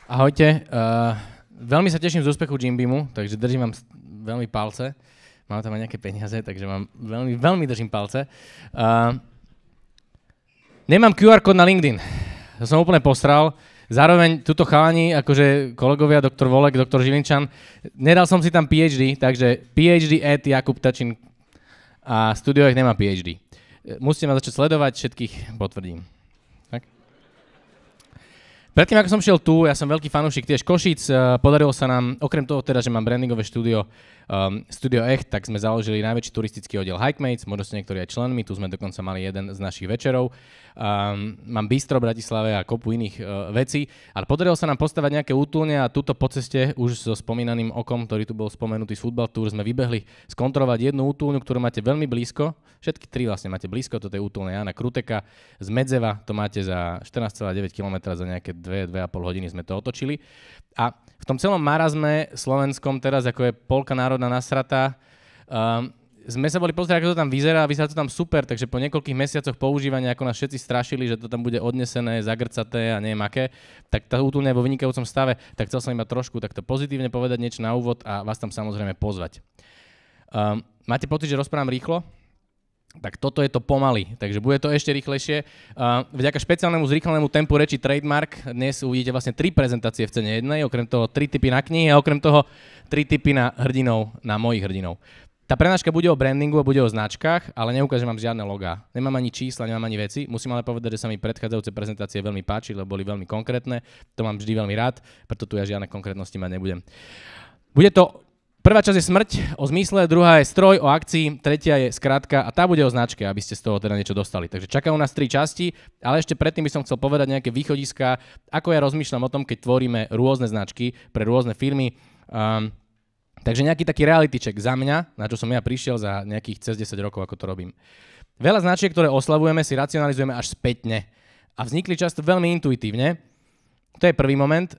Ahojte, veľmi sa teším z úspechu Jim Beamu, takže držím vám veľmi palce. Mám tam aj nejaké peniaze, takže vám veľmi držím palce. Nemám QR kód na LinkedIn, to som úplne postral. Zároveň tuto chalani, akože kolegovia, doktor Volek, doktor Žilinčan, nedal som si tam PhD, takže PhD at Jakub Tačin a Studio X nemá PhD. Musíte ma začať sledovať, všetkých potvrdím. Predtým, ako som šiel tu, ja som veľký fanúšik tiež Košíc, podarilo sa nám, okrem toho teda, že mám brandingové štúdio Studio Echt, tak sme založili najväčší turistický oddiel Hikemates, možno ste niektorí aj členmi, tu sme dokonca mali jeden z našich večerov. Mám bistro v Bratislave a kopu iných vecí, ale podarilo sa nám postavať nejaké útulne a tuto po ceste, už so spomínaným okom, ktorý tu bol spomenutý z Football Tour, sme vybehli skontrolovať jednu útulňu, ktorú máte veľmi blízko, všetky tri vlastne máte blízko, toto je útulne Jana Kruteka, z Medzeva to máte za 14,9 km, za nejaké 2,5 hodiny sme to otočili. A v tom celom marazme slovenskom teraz, ako je polka národná nasratá, sme sa boli pozrieť, ako to tam vyzerá a vyzerá to tam super, takže po niekoľkých mesiacoch používania, ako nás všetci strašili, že to tam bude odnesené, zagrcaté a neviem aké, tak tá útulňa je vo vynikajúcom stave, tak chcel som iba trošku takto pozitívne povedať niečo na úvod a vás tam samozrejme pozvať. Máte pocit, že rozprávam rýchlo? Tak toto je to pomaly, takže bude to ešte rýchlejšie. Vďaka špeciálnemu zrýchlenému tempu reči Trademark dnes uvidíte vlastne 3 prezentácie v cene jednej, okrem toho 3 tipy na knihy a okrem toho 3 tipy na hrdinov, na mojich hrdinov. Tá prednáška bude o brandingu a bude o značkách, ale neukážem vám žiadne logá. Nemám ani čísla, nemám ani veci. Musím ale povedať, že sa mi predchádzajúce prezentácie veľmi páči, lebo boli veľmi konkrétne. To mám vždy veľmi rád, preto tu ja žiadne konkrétnosti mať nebudem. Bude to prvá časť je smrť o zmysle, druhá je stroj o akcii, tretia je skrátka a tá bude o značke, aby ste z toho teda niečo dostali. Takže čakajú nás 3 časti, ale ešte predtým by som chcel povedať nejaké východiská, ako ja rozmýšľam o tom, keď tvoríme rôzne značky pre rôzne firmy. Takže nejaký taký reality check za mňa, na čo som ja prišiel za nejakých cez 10 rokov, ako to robím. Veľa značiek, ktoré oslavujeme, si racionalizujeme až spätne a vznikli často veľmi intuitívne. To je prvý moment.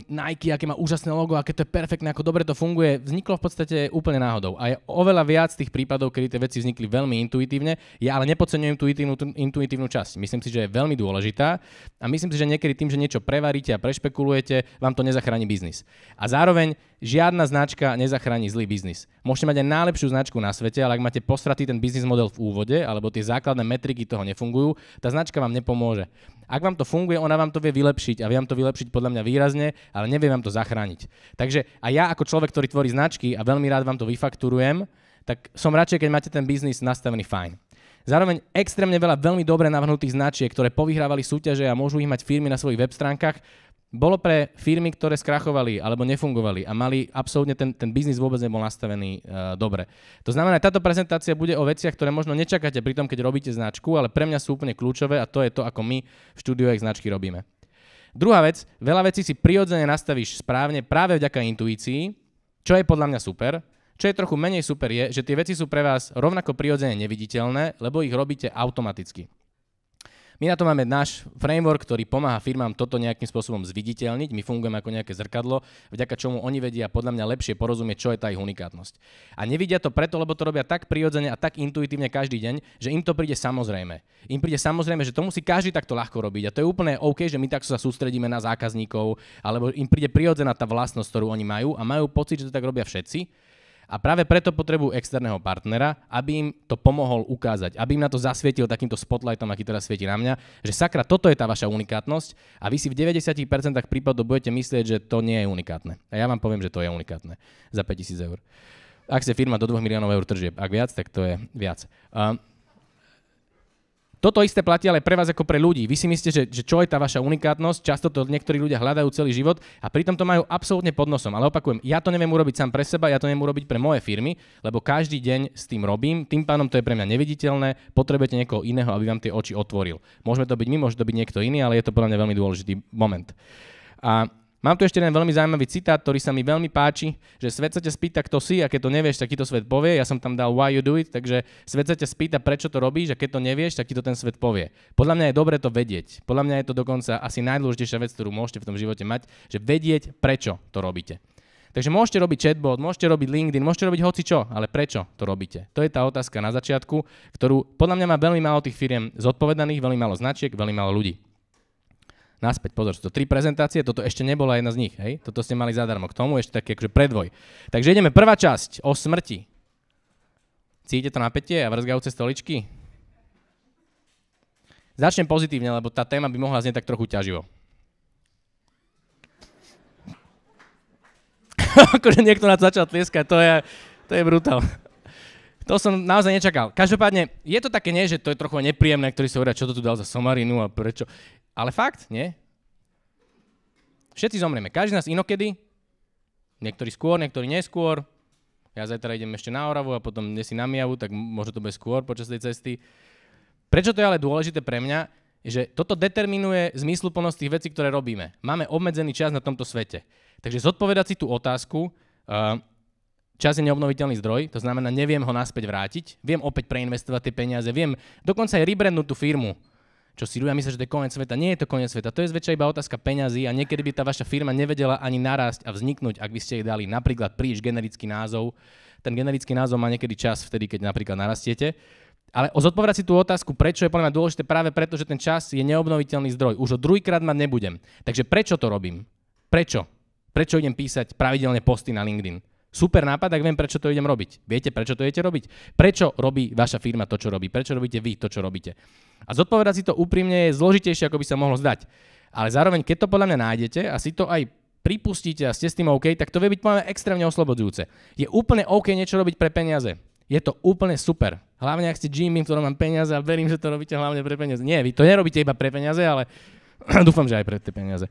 Nike, aké má úžasné logo, aké to je perfektné, ako dobre to funguje, vzniklo v podstate úplne náhodou. A je oveľa viac tých prípadov, kedy tie veci vznikli veľmi intuitívne. Ja ale nepodceňujem tú intuitívnu časť. Myslím si, že je veľmi dôležitá a myslím si, že niekedy tým, že niečo prevaríte a prešpekulujete, vám to nezachráni biznis. A zároveň žiadna značka nezachráni zlý biznis. Môžete mať aj najlepšiu značku na svete, ale ak máte posratý ten biznis model v úvode, alebo tie základné metriky toho nefungujú, tá značka vám nepomôže. Ak vám to funguje, ona vám to vie vylepšiť a vie vám to vylepšiť podľa mňa výrazne, ale nevie vám to zachrániť. Takže a ja ako človek, ktorý tvorí značky a veľmi rád vám to vyfakturujem, tak som radšej, keď máte ten biznis nastavený fajn. Zároveň extrémne veľa veľmi dobre navrhnutých značiek, ktoré povyhrávali súťaže a môžu ich mať firmy na svojich web stránkach, bolo pre firmy, ktoré skrachovali alebo nefungovali a mali absolútne ten biznis vôbec nebol nastavený dobre. To znamená, táto prezentácia bude o veciach, ktoré možno nečakáte pri tom, keď robíte značku, ale pre mňa sú úplne kľúčové a to je to, ako my v Studio X značky robíme. Druhá vec, veľa vecí si prirodzene nastavíš správne práve vďaka intuícii, čo je podľa mňa super. Čo je trochu menej super je, že tie veci sú pre vás rovnako prirodzene neviditeľné, lebo ich robíte automaticky. My na to máme náš framework, ktorý pomáha firmám toto nejakým spôsobom zviditeľniť. My fungujeme ako nejaké zrkadlo, vďaka čomu oni vedia podľa mňa lepšie porozumieť, čo je tá ich unikátnosť. A nevidia to preto, lebo to robia tak prirodzene a tak intuitívne každý deň, že im to príde samozrejme. Im príde samozrejme, že to musí každý takto ľahko robiť. A to je úplne OK, že my takto sa sústredíme na zákazníkov, alebo im príde prirodzená tá vlastnosť, ktorú oni majú a majú pocit, že to tak robia všetci. A práve preto potrebujú externého partnera, aby im to pomohol ukázať, aby im na to zasvietil takýmto spotlightom, aký teraz svieti na mňa, že sakra, toto je tá vaša unikátnosť a vy si v 90% prípadov budete myslieť, že to nie je unikátne. A ja vám poviem, že to je unikátne za 5 000 eur. Ak ste firma do 2 miliónov eur tržieb, ak viac, tak to je viac. Toto isté platí ale pre vás ako pre ľudí. Vy si myslíte, že čo je tá vaša unikátnosť, často to niektorí ľudia hľadajú celý život a pritom to majú absolútne pod nosom. Ale opakujem, ja to neviem urobiť sám pre seba, ja to neviem urobiť pre moje firmy, lebo každý deň s tým robím, tým pádom to je pre mňa neviditeľné, potrebujete niekoho iného, aby vám tie oči otvoril. Môžeme to byť my, môže to byť niekto iný, ale je to podľa mňa veľmi dôležitý moment. A mám tu ešte jeden veľmi zaujímavý citát, ktorý sa mi veľmi páči, že svet sa ťa spýta, kto si a keď to nevieš, tak ti to svet povie. Ja som tam dal why you do it, takže svet sa ťa spýta, prečo to robíš a keď to nevieš, tak ti to ten svet povie. Podľa mňa je dobre to vedieť. Podľa mňa je to dokonca asi najdôležitejšia vec, ktorú môžete v tom živote mať, že vedieť, prečo to robíte. Takže môžete robiť chatbot, môžete robiť LinkedIn, môžete robiť hocičo, ale prečo to robíte? To je tá otázka na začiatku, ktorú podľa mňa má veľmi málo tých firiem zodpovedaných, veľmi málo značiek, veľmi málo ľudí. Naspäť, pozor, sú to 3 prezentácie, toto ešte nebola jedna z nich, hej? Toto ste mali zadarmo, k tomu ešte taký akože predvoj. Takže ideme, prvá časť o smrti. Cítite to napätie a vrzgajúce stoličky? Začnem pozitívne, lebo tá téma by mohla znieť tak trochu ťaživo. Akože niekto na to začal tlieskať, to je brutál. To som naozaj nečakal. Každopádne, je to také nie, že to je trochu nepríjemné, ktorí sa hovoria, čo to tu dal za somarinu a prečo. Ale fakt, nie? Všetci zomrieme. Každý z nás inokedy. Niektorí skôr, niektorí neskôr. Ja zajtra idem ešte na Oravu a potom si na Mijavu, tak možno to bude skôr počas tej cesty. Prečo to je ale dôležité pre mňa, že toto determinuje zmysluplnosť tých vecí, ktoré robíme. Máme obmedzený čas na tomto svete. Takže zodpovedať si tú otázku, čas je neobnoviteľný zdroj, to znamená, neviem ho naspäť vrátiť, viem opäť preinvestovať tie peniaze, viem dokonca aj rebrandnúť tú firmu, čo si ľudia myslia, že to je koniec sveta. Nie je to koniec sveta, to je zväčša iba otázka peňazí a niekedy by tá vaša firma nevedela ani narásť a vzniknúť, ak by ste jej dali napríklad príliš generický názov. Ten generický názov má niekedy čas vtedy, keď napríklad narastiete. Ale zodpovedať si tú otázku, prečo je podľa mňa dôležité práve preto, že ten čas je neobnoviteľný zdroj. Už ho druhýkrát mať nebudem. Takže prečo to robím? Prečo? Prečo idem písať pravidelne posty na LinkedIn? Super nápad, ak viem, prečo to idem robiť. Viete, prečo to idete robiť? Prečo robí vaša firma to, čo robí? Prečo robíte vy to, čo robíte? A zodpovedať si to úprimne je zložitejšie, ako by sa mohlo zdať. Ale zároveň, keď to podľa mňa nájdete a si to aj pripustíte a ste s tým OK, tak to vie byť podľa mňa extrémne oslobodzujúce. Je úplne OK niečo robiť pre peniaze. Je to úplne super. Hlavne, ak ste Jimmy, v ktorom mám peniaze a verím, že to robíte hlavne pre peniaze. Nie, vy to nerobíte iba pre peniaze, ale dúfam, že aj pre tie peniaze.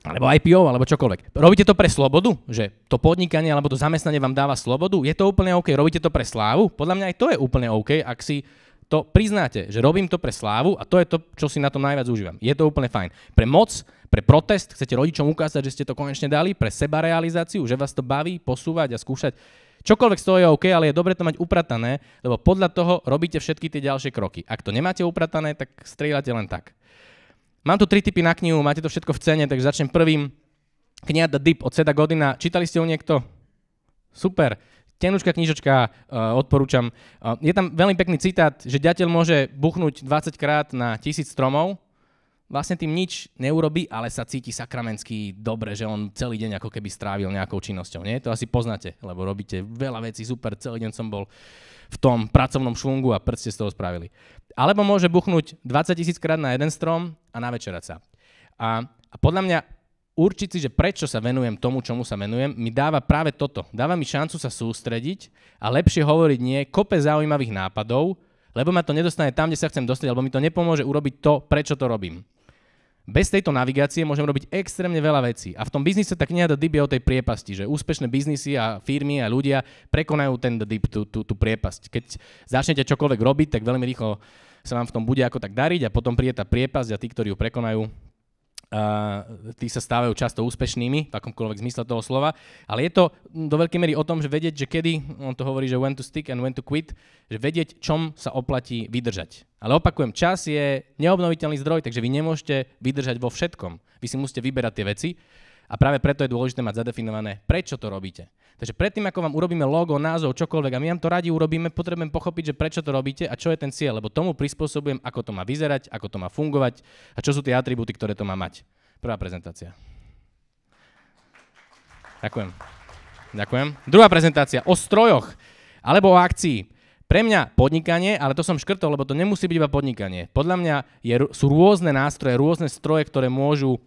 Alebo IPO, alebo čokoľvek. Robíte to pre slobodu? Že to podnikanie alebo to zamestnanie vám dáva slobodu? Je to úplne OK? Robíte to pre slávu? Podľa mňa aj to je úplne OK, ak si to priznáte, že robím to pre slávu a to je to, čo si na tom najviac užívam. Je to úplne fajn. Pre moc, pre protest, chcete rodičom ukázať, že ste to konečne dali, pre sebarealizáciu, že vás to baví posúvať a skúšať. Čokoľvek z toho je OK, ale je dobre to mať upratané, lebo podľa toho robíte všetky tie ďalšie kroky. Ak to nemáte upratané, tak strieľate len tak. Mám tu 3 tipy na knihu, máte to všetko v cene, takže začnem prvým. Kniha The Dip od Seta Godina. Čítali ste ju niekto? Super. Tenučká knižočka, odporúčam. Je tam veľmi pekný citát, že ďateľ môže buchnúť 20 krát na 1000 stromov. Vlastne tým nič neurobí, ale sa cíti sakramentsky dobre, že on celý deň ako keby strávil nejakou činnosťou. Nie? To asi poznáte, lebo robíte veľa vecí, super, celý deň som bol v tom pracovnom švungu a prd ste z toho spravili. Alebo môže buchnúť 20 000 krát na jeden strom a navečerať sa. A podľa mňa určiť si, že prečo sa venujem tomu, čomu sa venujem, mi dáva práve toto. Dáva mi šancu sa sústrediť a lepšie hovoriť nie, kope zaujímavých nápadov, lebo ma to nedostane tam, kde sa chcem dostať, alebo mi to nepomôže urobiť to, prečo to robím. Bez tejto navigácie môžem robiť extrémne veľa vecí. A v tom biznise tá kniha The Dip je o tej priepasti, že úspešné biznisy a firmy a ľudia prekonajú ten The Dip, tú priepasť. Keď začnete čokoľvek robiť, tak veľmi rýchlo sa vám v tom bude ako tak dariť a potom príde tá priepasť a tí, ktorí ju prekonajú, tí sa stávajú často úspešnými, v akomkoľvek zmysle toho slova, ale je to do veľkej miery o tom, že vedieť, že kedy, on to hovorí, že when to stick and when to quit, že vedieť, čom sa oplatí vydržať. Ale opakujem, čas je neobnoviteľný zdroj, takže vy nemôžete vydržať vo všetkom. Vy si musíte vyberať tie veci a práve preto je dôležité mať zadefinované, prečo to robíte. Takže predtým, ako vám urobíme logo, názov, čokoľvek a my vám to radi urobíme, potrebujem pochopiť, že prečo to robíte a čo je ten cieľ, lebo tomu prispôsobujem, ako to má vyzerať, ako to má fungovať a čo sú tie atribúty, ktoré to má mať. Prvá prezentácia. Ďakujem. Druhá prezentácia o strojoch alebo o akcii. Pre mňa podnikanie, ale to som škrtol, lebo to nemusí byť iba podnikanie. Podľa mňa sú rôzne nástroje, rôzne stroje, ktoré môžu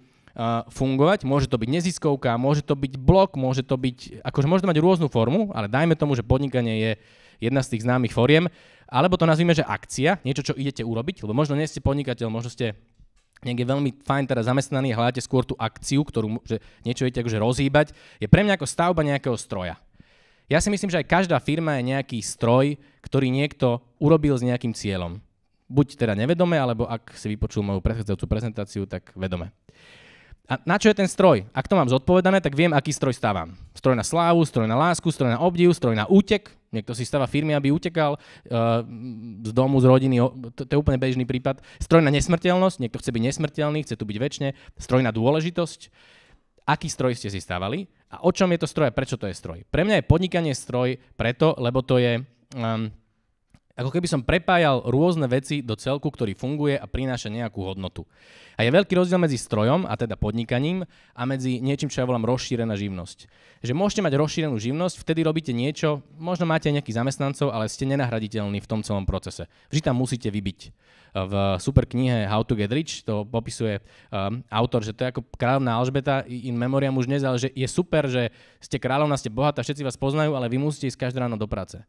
fungovať. Môže to byť neziskovka, môže to byť blog, môže to mať rôznu formu, ale dajme tomu, že podnikanie je jedna z tých známych foriem, alebo to nazvime, že akcia, niečo, čo idete urobiť, lebo možno nie ste podnikateľ, možno ste niekde veľmi fajn teda zamestnaní a hľadáte skôr tú akciu, že niečo idete akože rozhýbať, je pre mňa ako stavba nejakého stroja. Ja si myslím, že aj každá firma je nejaký stroj, ktorý niekto urobil s nejakým cieľom. Buď teda nevedome, alebo ak si vypočul moju predchádzajúcu prezentáciu, tak vedome. A na čo je ten stroj? Ak to mám zodpovedané, tak viem, aký stroj stávam. Stroj na slávu, stroj na lásku, stroj na obdiv, stroj na útek. Niekto si stáva firmy, aby utekal z domu, z rodiny. To je úplne bežný prípad. Stroj na nesmrteľnosť. Niekto chce byť nesmrteľný, chce tu byť večne. Stroj na dôležitosť. aký stroj ste si stavali a o čom je to stroj a prečo to je stroj. Pre mňa je podnikanie stroj preto, lebo to je... ako keby som prepájal rôzne veci do celku, ktorý funguje a prináša nejakú hodnotu. A je veľký rozdiel medzi strojom, a teda podnikaním, a medzi niečím, čo ja volám rozšírená živnosť. Že môžete mať rozšírenú živnosť, vtedy robíte niečo, možno máte aj nejakých zamestnancov, ale ste nenahraditeľní v tom celom procese. Vždy tam musíte vybiť. V super knihe How to get rich to popisuje autor, že to je ako kráľovná Alžbeta, in memoriam už dnes, ale že je super, že ste kráľovná, ste bohatá, všetci vás poznajú, ale vy musíte ísť každé ráno do práce.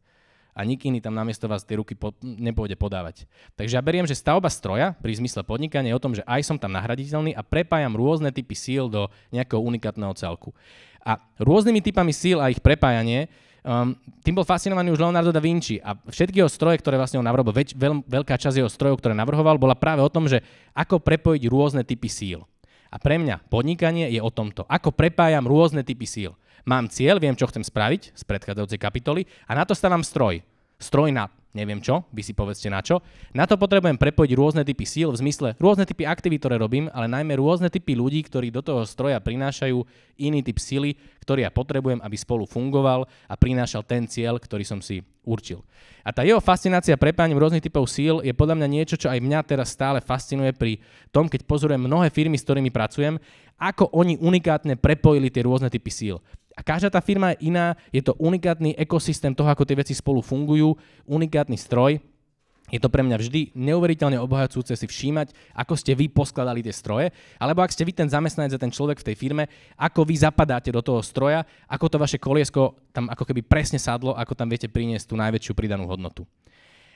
A nik iný tam namiesto vás tie ruky nepôjde podávať. Takže ja beriem, že stavba stroja pri zmysle podnikania je o tom, že aj som tam nahraditeľný a prepájam rôzne typy síl do nejakého unikátneho celku. A rôznymi typami síl a ich prepájanie, tým bol fascinovaný už Leonardo da Vinci a všetky jeho stroje, ktoré vlastne on navrhoval, veľká časť jeho strojov, ktoré navrhoval, bola práve o tom, že ako prepojiť rôzne typy síl. A pre mňa podnikanie je o tomto. Ako prepájam rôzne typy síl. Mám cieľ, viem, čo chcem spraviť z predchádzajúcej kapitoly a na to stávam stroj. Stroj na neviem čo, vy si povedzte na čo. Na to potrebujem prepojiť rôzne typy síl, v zmysle rôzne typy aktivít, ktoré robím, ale najmä rôzne typy ľudí, ktorí do toho stroja prinášajú iný typ sily, ktorý ja potrebujem, aby spolu fungoval a prinášal ten cieľ, ktorý som si určil. A tá jeho fascinácia prepájaním rôznych typov síl je podľa mňa niečo, čo aj mňa teraz stále fascinuje pri tom, keď pozorujem mnohé firmy, s ktorými pracujem, ako oni unikátne prepojili tie rôzne typy síl. A každá tá firma je iná, je to unikátny ekosystém toho, ako tie veci spolu fungujú, unikátny stroj. Je to pre mňa vždy neuveriteľne obohacujúce si všímať, ako ste vy poskladali tie stroje, alebo ak ste vy ten zamestnanec a ten človek v tej firme, ako vy zapadáte do toho stroja, ako to vaše koliesko tam ako keby presne sadlo, ako tam viete priniesť tú najväčšiu pridanú hodnotu.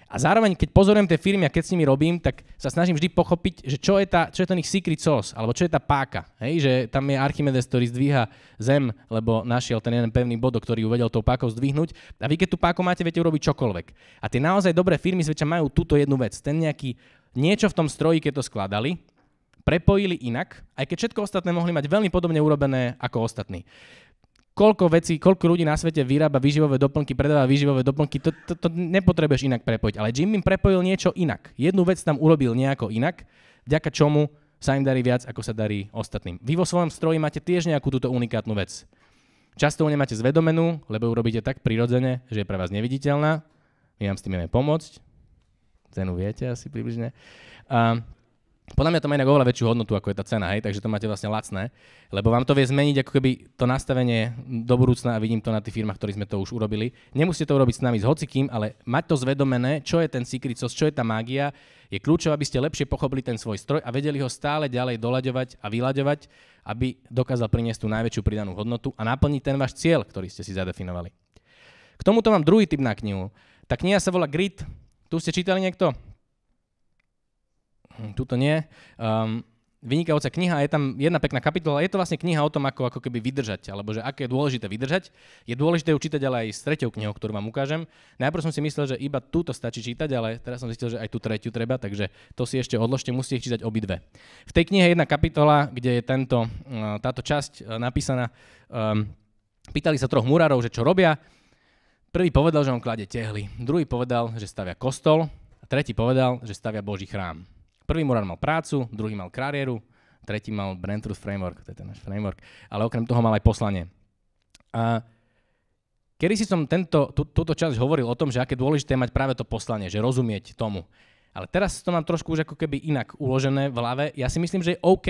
A zároveň, keď pozorujem tie firmy a keď s nimi robím, tak sa snažím vždy pochopiť, že čo je ten ich secret sauce, alebo čo je tá páka. Hej? Že tam je Archimedes, ktorý zdvíha zem, lebo našiel ten jeden pevný bod, ktorý ju vedel tou pákou zdvihnúť. A vy, keď tú páku máte, viete urobiť čokoľvek. A tie naozaj dobré firmy zväčša majú túto jednu vec. Ten nejaký niečo v tom stroji, keď to skladali, prepojili inak, aj keď všetko ostatné mohli mať veľmi podobne urobené ako ostatní. Koľko ľudí na svete vyrába výživové doplnky, predáva výživové doplnky, to nepotrebuješ inak prepojiť. Ale Jim Beam prepojil niečo inak. Jednu vec tam urobil nejako inak, vďaka čomu sa im darí viac, ako sa darí ostatným. Vy vo svojom stroji máte tiež nejakú túto unikátnu vec. Často ju nemáte zvedomenú, lebo ju robíte tak prirodzene, že je pre vás neviditeľná. My vám s tým vieme pomôcť. Cenu viete asi približne. Podľa mňa to má inak oveľa väčšiu hodnotu, ako je tá cena, hej, takže to máte vlastne lacné, lebo vám to vie zmeniť ako keby to nastavenie do budúcna a vidím to na tých firmách, ktorí sme to už urobili. Nemusíte to urobiť s nami s hocikým, ale mať to zvedomené, čo je ten secret sauce, čo je tá mágia, je kľúčové, aby ste lepšie pochopili ten svoj stroj a vedeli ho stále ďalej doľaďovať a vyľaďovať, aby dokázal priniesť tú najväčšiu pridanú hodnotu a naplniť ten váš cieľ, ktorý ste si zadefinovali. K tomuto mám druhý tip na knihu. Tá kniha sa volá Grit. Tu ste čítali niekto? Tuto nie. Vynikajúca kniha, je tam jedna pekná kapitola, je to vlastne kniha o tom, ako keby vydržať, alebo že aké je dôležité vydržať. Je dôležité ju čítať ale aj s treťou knihou, ktorú vám ukážem. Najprv som si myslel, že iba túto stačí čítať, ale teraz som zistil, že aj tú tretiu treba, takže to si ešte odložte, musíte ich čítať obidve. V tej knihe je jedna kapitola, kde je táto časť napísaná. Pýtali sa troch murárov, že čo robia. Prvý povedal, že on kladie tehly, druhý povedal, že stavia kostol a tretí povedal, že stavia Boží chrám. Prvý murár mal prácu, druhý mal kariéru, tretí mal Brand Truth Framework, to je ten náš framework, ale okrem toho mal aj poslanie. A kedy si som túto časť hovoril o tom, že aké dôležité je mať práve to poslanie, že rozumieť tomu. Ale teraz to mám trošku už ako keby inak uložené v hlave. Ja si myslím, že je OK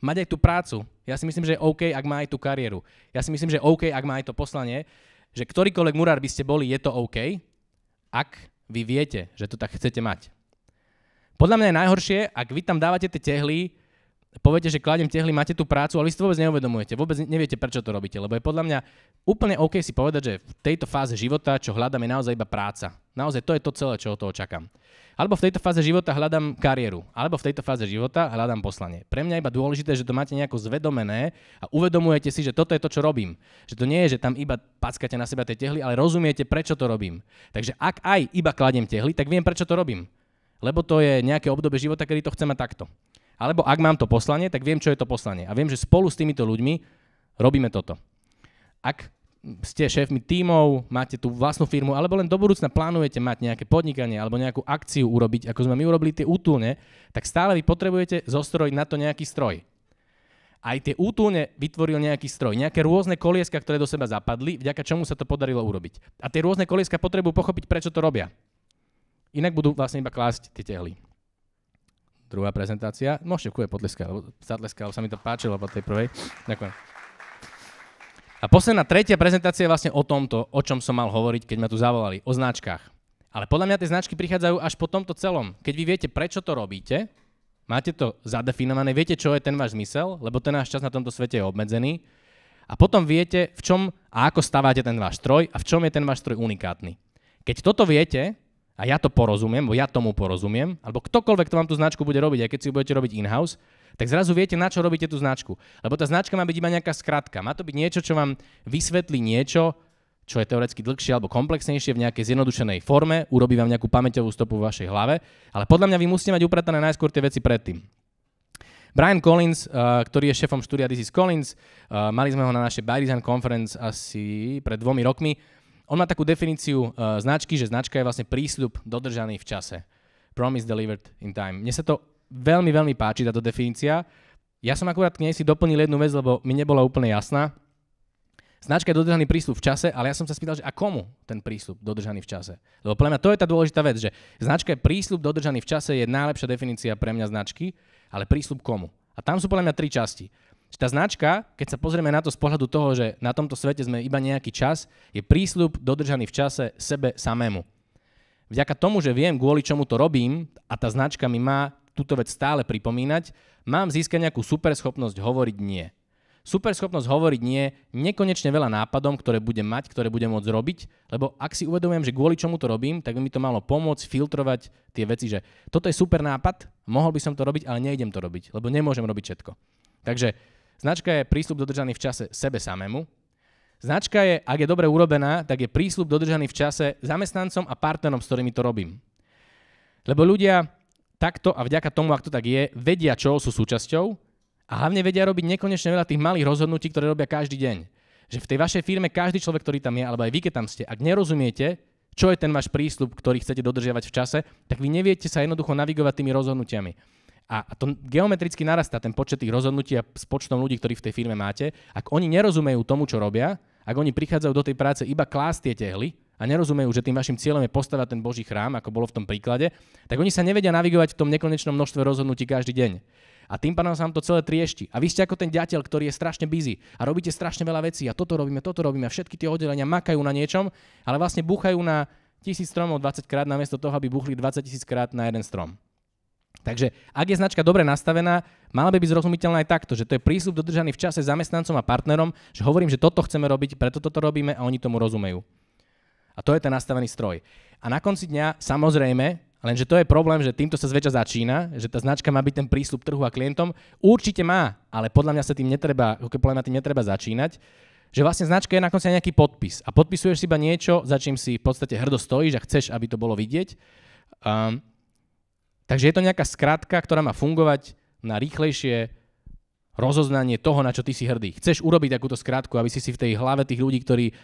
mať aj tú prácu. Ja si myslím, že je OK, ak má aj tú kariéru. Ja si myslím, že je OK, ak má aj to poslanie, že ktorýkoľvek murár by ste boli, je to OK, ak vy viete, že to tak chcete mať. Podľa mňa je najhoršie, ak vy tam dávate tie tehly, poviete, že kladiem tehly, máte tú prácu, ale vy si to vôbec neuvedomujete, vôbec neviete, prečo to robíte, lebo je podľa mňa úplne OK si povedať, že v tejto fáze života, čo hľadám, je naozaj iba práca. Naozaj to je to celé, čo od toho čakám. Alebo v tejto fáze života hľadám kariéru, alebo v tejto fáze života hľadám poslanie. Pre mňa je iba dôležité, že to máte nejako zvedomené a uvedomujete si, že toto je to, čo robím. Že to nie je, že tam iba packate na seba tie tehly, ale rozumiete, prečo to robím. Takže ak aj iba kladiem tehly, tak viem, prečo to robím. Lebo to je nejaké obdobie života, kedy to chcem mať takto. Alebo ak mám to poslanie, tak viem, čo je to poslanie. A viem, že spolu s týmito ľuďmi robíme toto. Ak ste šéfmi tímov, máte tú vlastnú firmu, alebo len do budúcna plánujete mať nejaké podnikanie alebo nejakú akciu urobiť, ako sme my urobili tie útulne, tak stále vy potrebujete zostrojiť na to nejaký stroj. Aj tie útulne vytvoril nejaký stroj, nejaké rôzne kolieska, ktoré do seba zapadli, vďaka čomu sa to podarilo urobiť. A tie rôzne kolieska potrebujú pochopiť, prečo to robia. Inak budú vlastne iba klásť tie tehly. Druhá prezentácia. Môžete v kúve potleskať, lebo sa mi to páčilo po tej prvej. Ďakujem. A posledná, tretia prezentácia je vlastne o tomto, o čom som mal hovoriť, keď ma tu zavolali, o značkách. Ale podľa mňa tie značky prichádzajú až po tomto celom. Keď vy viete, prečo to robíte, máte to zadefinované, viete, čo je ten váš zmysel, lebo ten náš čas na tomto svete je obmedzený. A potom viete, v čom a ako staváte ten váš stroj a v čom je ten váš stroj unikátny. Keď toto viete, a ja to porozumiem, bo ja tomu porozumiem, alebo ktokoľvek, kto vám tú značku bude robiť, aj keď si ju budete robiť in-house, tak zrazu viete, na čo robíte tú značku. Lebo tá značka má byť iba nejaká skratka. Má to byť niečo, čo vám vysvetlí niečo, čo je teoreticky dlhšie alebo komplexnejšie v nejakej zjednodušenej forme, urobí vám nejakú pamäťovú stopu v vašej hlave, ale podľa mňa vy musíte mať upratané najskôr tie veci predtým. Brian Collins, ktorý je šéfom štúdia This is Collins, mali sme ho na našej By Design Conference asi pred 2 rokmi. On má takú definíciu značky, že značka je vlastne prísľub dodržaný v čase. Promise delivered in time. Mne sa to veľmi, veľmi páči, táto definícia. Ja som akurát k nej si doplnil jednu vec, lebo mi nebola úplne jasná. Značka je dodržaný prísľub v čase, ale ja som sa spýtal, že a komu ten prísľub dodržaný v čase? Lebo pre mňa to je tá dôležitá vec, že značka je prísľub dodržaný v čase je najlepšia definícia pre mňa značky, ale prísľub komu? A tam sú podľa mňa 3 časti. Tá značka, keď sa pozrieme na to z pohľadu toho, že na tomto svete sme iba nejaký čas, je prísľub dodržaný v čase sebe samému. Vďaka tomu, že viem, kvôli čomu to robím a tá značka mi má túto vec stále pripomínať, mám získať nejakú super schopnosť hovoriť nie. Super schopnosť hovoriť nie, nekonečne veľa nápadom, ktoré budem mať, ktoré budem môcť robiť, lebo ak si uvedomujem, že kvôli čomu to robím, tak by mi to malo pomôcť filtrovať tie veci, že toto je super nápad, mohol by som to robiť, ale nejdem to robiť, lebo nemôžem robiť všetko. Takže značka je prísľub dodržaný v čase sebe samému. Značka je, ak je dobre urobená, tak je prísľub dodržaný v čase zamestnancom a partnerom, s ktorými to robím. Lebo ľudia takto a vďaka tomu, ak to tak je, vedia, čo sú súčasťou, a hlavne vedia robiť nekonečne veľa tých malých rozhodnutí, ktoré robia každý deň. Že v tej vašej firme každý človek, ktorý tam je, alebo aj vy, keď tam ste, ak nerozumiete, čo je ten váš prísľub, ktorý chcete dodržiavať v čase, tak vy neviete sa jednoducho navigovať tými rozhodnutiami. A to geometricky narastá ten počet tých rozhodnutí a s počtom ľudí, ktorí v tej firme máte. Ak oni nerozumejú tomu, čo robia, ak oni prichádzajú do tej práce iba klásť tie tehly a nerozumejú, že tým vašim cieľom je postavať ten Boží chrám, ako bolo v tom príklade, tak oni sa nevedia navigovať v tom nekonečnom množstve rozhodnutí každý deň. A tým pádom sa vám to celé triešti. A vy ste ako ten ďateľ, ktorý je strašne busy a robíte strašne veľa vecí a toto robíme a všetky tie oddelenia makajú na niečom, ale vlastne búchajú na 1000 stromov 20 krát namiesto toho, aby buchli 20 000 krát na jeden strom. Takže ak je značka dobre nastavená, mala by byť zrozumiteľná aj takto, že to je prísľub dodržaný v čase zamestnancom a partnerom, že hovorím, že toto chceme robiť, preto toto robíme a oni tomu rozumejú. A to je ten nastavený stroj. A na konci dňa, samozrejme, lenže to je problém, že týmto sa zväčša začína, že tá značka má byť ten prísľub trhu a klientom. Určite má, ale podľa mňa sa tým netreba začínať, že vlastne značka je na konci nejaký podpis. A podpisuješ si iba niečo, za čím si v podstate hrdo stojíš a chceš, aby to bolo vidieť. Takže je to nejaká skratka, ktorá má fungovať na rýchlejšie rozoznanie toho, na čo ty si hrdý. Chceš urobiť takúto skratku, aby si v tej hlave tých ľudí,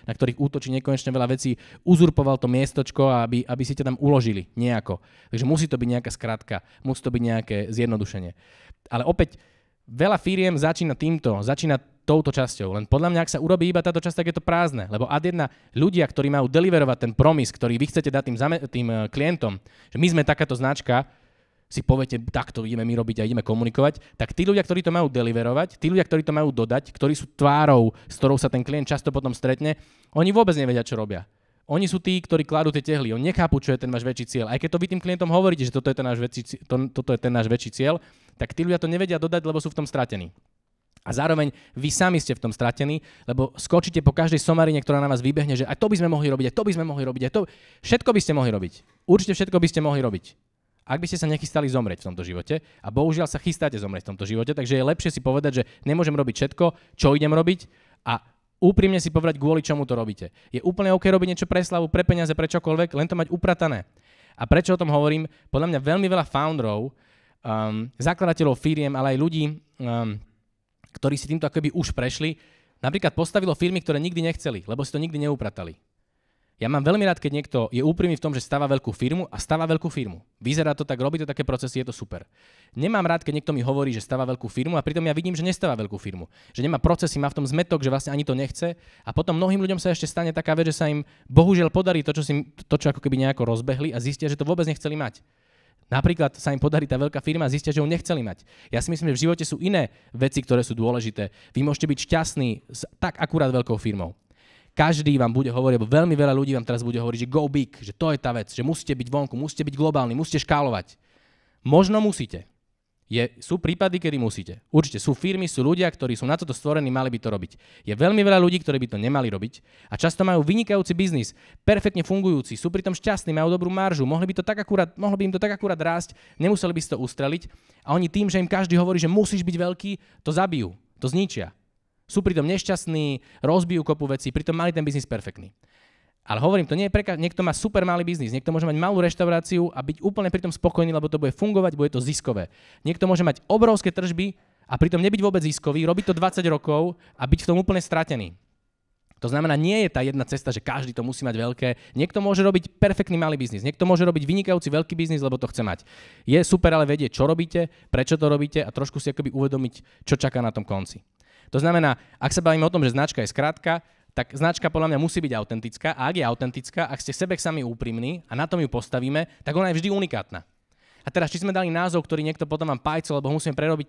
na ktorých útočí nekonečne veľa vecí, uzurpoval to miestočko a aby si ťa tam uložili nejako. Takže musí to byť nejaká skratka, musí to byť nejaké zjednodušenie. Ale opäť, veľa firiem začína touto časťou. Len podľa mňa, ak sa urobí iba táto časť, tak je to prázdne. Lebo ad jedna, ľudia, ktorí majú deliverovať ten promis, ktorý vy chcete dať tým klientom, že my sme takáto značka, si poviete, takto ideme my robiť a ideme komunikovať, tak tí ľudia, ktorí to majú deliverovať, tí ľudia, ktorí to majú dodať, ktorí sú tvárou, s ktorou sa ten klient často potom stretne, oni vôbec nevedia, čo robia. Oni sú tí, ktorí kladú tie tehly, oni nechápu, čo je ten váš väčší cieľ. Aj keď to vy tým klientom hovoríte, že toto je ten náš väčší cieľ, tak tí ľudia to nevedia dodať, lebo sú v tom stratení. A zároveň vy sami ste v tom stratení, lebo skočíte po každej somarine, ktorá na vás vybehne, že aj to by sme mohli robiť, aj to by sme mohli robiť, aj to. Všetko by ste mohli robiť. Určite všetko by ste mohli robiť. Ak by ste sa nechystali zomrieť v tomto živote, a bohužiaľ sa chystáte zomrieť v tomto živote, takže je lepšie si povedať, že nemôžem robiť všetko, čo idem robiť a úprimne si povedať, kvôli čomu to robíte. Je úplne OK robiť niečo pre slavu, pre peniaze, pre čokoľvek, len to mať upratané. A prečo o tom hovorím? Podľa mňa veľmi veľa founderov, zakladateľov firiem, ale aj ľudí, ktorí si týmto akoby už prešli, napríklad postavilo firmy, ktoré nikdy nechceli, lebo si to nikdy neupratali. Ja mám veľmi rád, keď niekto je úprimný v tom, že stáva veľkú firmu a stáva veľkú firmu. Vyzerá to tak, robí to také procesy, je to super. Nemám rád, keď niekto mi hovorí, že stáva veľkú firmu a pritom ja vidím, že nestáva veľkú firmu. Že nemá procesy, má v tom zmetok, že vlastne ani to nechce a potom mnohým ľuďom sa ešte stane taká vec, že sa im bohužiaľ podarí to, čo ako keby nejako rozbehli a zistia, že to vôbec nechceli mať. Napríklad sa im podarí tá veľká firma a zistia, že ju nechceli mať. Ja si myslím, že v živote sú iné veci, ktoré sú dôležité. Vy môžete byť šťastní s tak akurát veľkou firmou. Každý vám bude hovoriť, alebo veľmi veľa ľudí vám teraz bude hovoriť, že go big, že to je tá vec, že musíte byť vonku, musíte byť globálni, musíte škálovať. Možno musíte. Sú prípady, kedy musíte. Určite sú firmy, sú ľudia, ktorí sú na toto stvorení, mali by to robiť. Je veľmi veľa ľudí, ktorí by to nemali robiť a často majú vynikajúci biznis, perfektne fungujúci, sú pritom šťastní, majú dobrú maržu, mohlo by im to tak akurát rásť, nemuseli by si to ustreliť a oni tým, že im každý hovorí, že musíš byť veľký, to zabijú, to zničia. Sú pritom nešťastní, rozbijú kopu vecí, pritom mali ten biznis perfektný. Ale hovorím, to nie je niekto má super malý biznis, niekto môže mať malú reštauráciu a byť úplne pritom spokojný, lebo to bude fungovať, bude to ziskové. Niekto môže mať obrovské tržby a pritom nebyť vôbec ziskový, robiť to 20 rokov a byť v tom úplne stratený. To znamená, nie je tá jedna cesta, že každý to musí mať veľké. Niekto môže robiť perfektný malý biznis, niekto môže robiť vynikajúci veľký biznis, lebo to chce mať. Je super ale vedieť, čo robíte, prečo to robíte a trošku si akoby uvedomiť, čo čaká na tom konci. To znamená, ak sa bavíme o tom, že značka je skrátka, tak značka podľa mňa musí byť autentická a ak je autentická, ak ste sebe sami úprimní a na tom ju postavíme, tak ona je vždy unikátna. A teraz, či sme dali názov, ktorý niekto potom vám pajcol, alebo ho musíme prerobiť,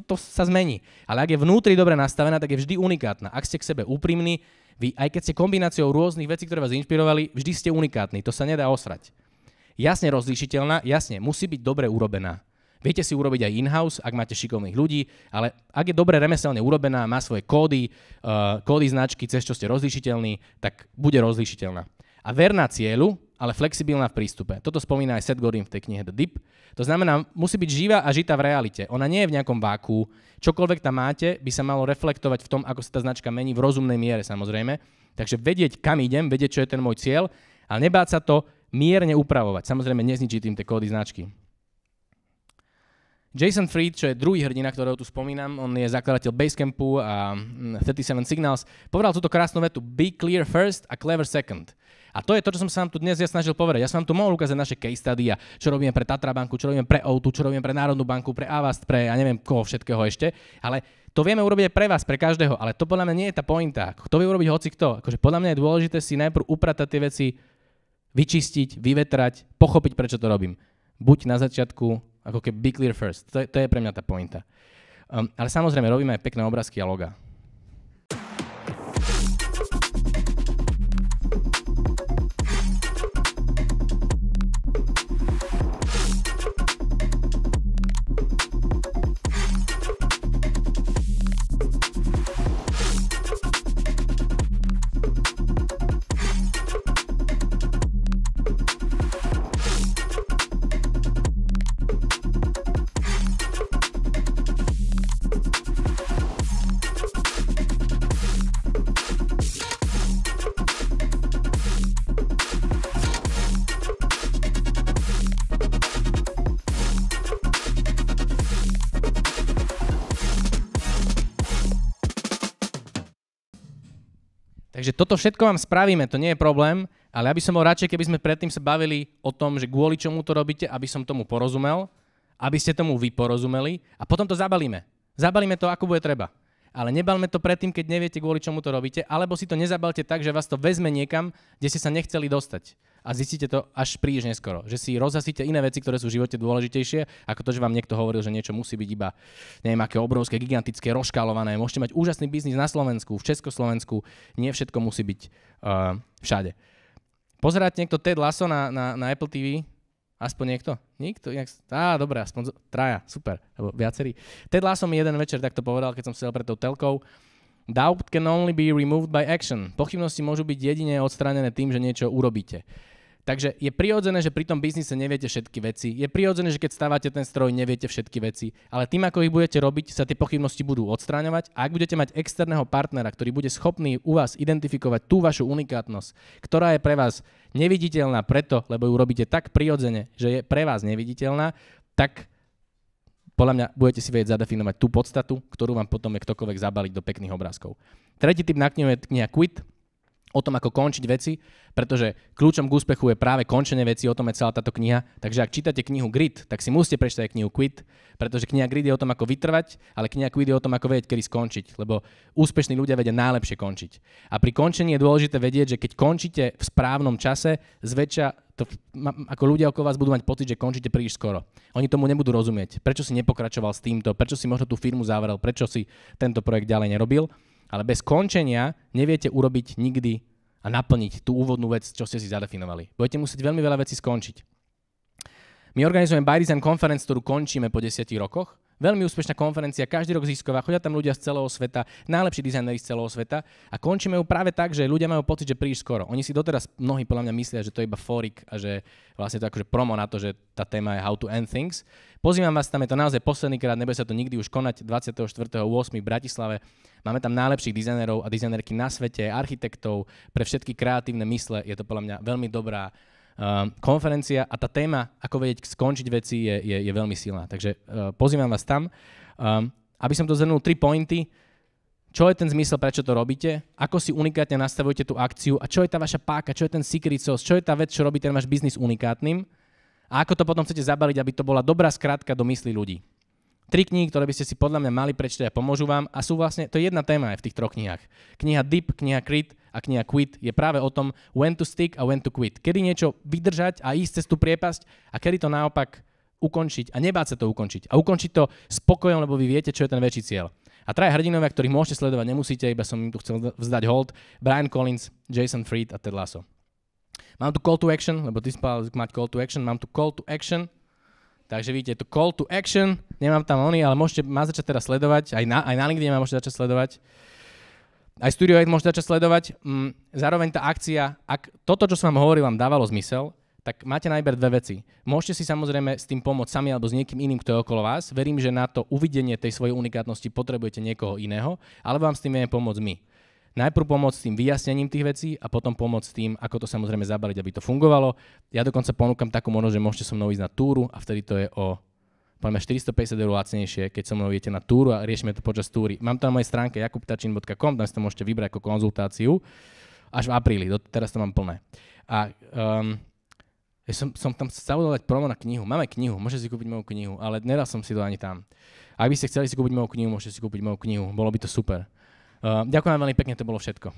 to sa zmení. Ale ak je vnútri dobre nastavená, tak je vždy unikátna. Ak ste k sebe úprimní, vy, aj keď ste kombináciou rôznych vecí, ktoré vás inšpirovali, vždy ste unikátni. To sa nedá osrať. Jasne rozlíšiteľná, jasne, musí byť dobre urobená. Viete si urobiť aj in-house, ak máte šikovných ľudí, ale ak je dobre remeselne urobená, má svoje kódy značky, cez čo ste rozlíšiteľní, tak bude rozlíšiteľná. A verná cieľu, ale flexibilná v prístupe. Toto spomína aj Seth Godin v tej knihe The Dip. To znamená, musí byť živá a žitá v realite. Ona nie je v nejakom váku. Čokoľvek tam máte, by sa malo reflektovať v tom, ako sa tá značka mení v rozumnej miere, samozrejme. Takže vedieť, kam idem, vedieť, čo je ten môj cieľ, ale nebáť sa to mierne upravovať. Samozrejme, nezničiť tým tie kódy značky. Jason Fried, čo je druhý hrdina, ktorého tu spomínam, on je zakladateľ Basecampu a 37 Signals, povedal túto krásnu vetu: Be clear first a clever second. A to je to, čo som sa vám tu dnes ja snažil povedať. Ja som vám tu mohol ukázať naše case study a čo robíme pre Tatra banku, čo robíme pre O2, čo robíme pre Národnú banku, pre Avast, pre ja neviem koho všetkého ešte, ale to vieme urobiť aj pre vás, pre každého, ale to podľa mňa nie je tá pointa. To vie urobiť hocikto. Akože podľa mňa je dôležité si najprv upratať tie veci, vyčistiť, vyvetrať, pochopiť, prečo to robím. Buď na začiatku ako keby be clear first. To je pre mňa tá pointa. Ale samozrejme, robíme aj pekné obrázky a logá. Takže toto všetko vám spravíme, to nie je problém, ale ja by som bol radšej, keby sme predtým sa bavili o tom, že kvôli čomu to robíte, aby som tomu porozumel, aby ste tomu vy porozumeli a potom to zabalíme. Zabalíme to, ako bude treba. Ale nebalme to predtým, keď neviete, kvôli čomu to robíte, alebo si to nezabalte tak, že vás to vezme niekam, kde ste sa nechceli dostať. A zistíte to až príliš neskoro. Že si rozhasíte iné veci, ktoré sú v živote dôležitejšie, ako to, že vám niekto hovoril, že niečo musí byť iba neviem aké obrovské, gigantické, rozškálované. Môžete mať úžasný biznis na Slovensku, v Československu. Nie všetko musí byť všade. Pozeráte niekto Ted Lasso na Apple TV? Aspoň niekto? Nikto? Dobre, aspoň traja, super. Alebo viacerí. Ted Lasso mi jeden večer takto povedal, keď som sedel pred tou telkou. Doubt can only be removed by action. Pochybnosti môžu byť jedine odstránené tým, že niečo urobíte. Takže je prirodzené, že pri tom biznise neviete všetky veci. Je prirodzené, že keď stávate ten stroj, neviete všetky veci. Ale tým, ako ich budete robiť, sa tie pochybnosti budú odstráňovať. A ak budete mať externého partnera, ktorý bude schopný u vás identifikovať tú vašu unikátnosť, ktorá je pre vás neviditeľná preto, lebo ju robíte tak prirodzene, že je pre vás neviditeľná, tak podľa mňa budete si vedieť zadefinovať tú podstatu, ktorú vám potom je ktokoľvek zabaliť do pekných obrázkov. Tretí typ na knihu je kniha Quit o tom, ako končiť veci, pretože kľúčom k úspechu je práve končenie veci, o tom je celá táto kniha. Takže ak čítate knihu Grit, tak si musíte prečítať aj knihu Quit, pretože kniha Grit je o tom, ako vytrvať, ale kniha Quit je o tom, ako vedieť, kedy skončiť, lebo úspešní ľudia vedia najlepšie končiť. A pri končení je dôležité vedieť, že keď končíte v správnom čase, zväčša to, ako ľudia okolo vás budú mať pocit, že končíte príliš skoro. Oni tomu nebudú rozumieť. Prečo si nepokračoval s týmto, prečo si možno tú firmu zavrel, prečo si tento projekt ďalej nerobil. Ale bez končenia neviete urobiť nikdy a naplniť tú úvodnú vec, čo ste si zadefinovali. Budete musieť veľmi veľa vecí skončiť. My organizujeme By Design Conference, ktorú končíme po 10 rokoch. Veľmi úspešná konferencia, každý rok získová, chodia tam ľudia z celého sveta, najlepší dizajneri z celého sveta a končíme ju práve tak, že ľudia majú pocit, že príliš skoro. Oni si doteraz mnohí podľa mňa myslia, že to je iba fórik a že vlastne to je akože promo na to, že tá téma je How to End Things. Pozývam vás, tam je to naozaj posledný krát, nebude sa to nikdy už konať 24.8. v Bratislave. Máme tam najlepších dizajnerov a dizajnerky na svete, architektov, pre všetky kreatívne mysle. Je to podľa mňa veľmi dobrá konferencia a tá téma, ako vedieť skončiť veci, je veľmi silná. Takže pozývam vás tam. Aby som to zhrnul 3 pointy. Čo je ten zmysel, prečo to robíte? Ako si unikátne nastavujete tú akciu? A čo je tá vaša páka? Čo je ten secret sauce? Čo je tá vec, čo robí ten váš biznis unikátnym? A ako to potom chcete zabaliť, aby to bola dobrá skratka do myslí ľudí? 3 knihy, ktoré by ste si podľa mňa mali prečítať a pomôžu vám a sú vlastne, to je jedna téma aj v tých 3 knihách. Kniha Dip, kniha Crit a kniha Quit je práve o tom when to stick a when to quit. Kedy niečo vydržať a ísť cez tú priepasť a kedy to naopak ukončiť a nebáť sa to ukončiť. A ukončiť to spokojom, lebo vy viete, čo je ten väčší cieľ. A 3 hrdinovia, ktorých môžete sledovať, nemusíte, iba som im tu chcel vzdať hold. Brian Collins, Jason Fried a Ted Lasso. Mám tu call to action, lebo ty spal mať call to action, mám tu call to action. Takže vidíte, to call to action, nemám tam ale môžete ma začať teraz sledovať, aj na LinkedIn ma môžete začať sledovať, aj Studio 8 môžete začať sledovať. Zároveň tá akcia, ak toto, čo som vám hovoril, vám dávalo zmysel, tak máte najprv 2 veci. Môžete si samozrejme s tým pomôcť sami alebo s niekým iným, kto je okolo vás. Verím, že na to uvidenie tej svojej unikátnosti potrebujete niekoho iného, alebo vám s tým vieme pomôcť my. Najprv pomôcť s tým vyjasnením tých vecí a potom pomôcť s tým, ako to samozrejme zabaliť, aby to fungovalo. Ja dokonca ponúkam takú možnosť, že môžete so mnou ísť na túru a vtedy to je o poviem 450 € lacnejšie, keď so mnou idete na túru a riešime to počas túry. Mám to na mojej stránke jakubtačin.com, tam si to môžete vybrať ako konzultáciu až v apríli, teraz to mám plné. A som tam chcel dať promo na knihu. Máme knihu, môžete si kúpiť moju knihu, ale nedal som si to ani tam. Ak by ste chceli si kúpiť moju knihu, môžete si kúpiť moju knihu, bolo by to super. Ďakujem vám veľmi pekne, to bolo všetko.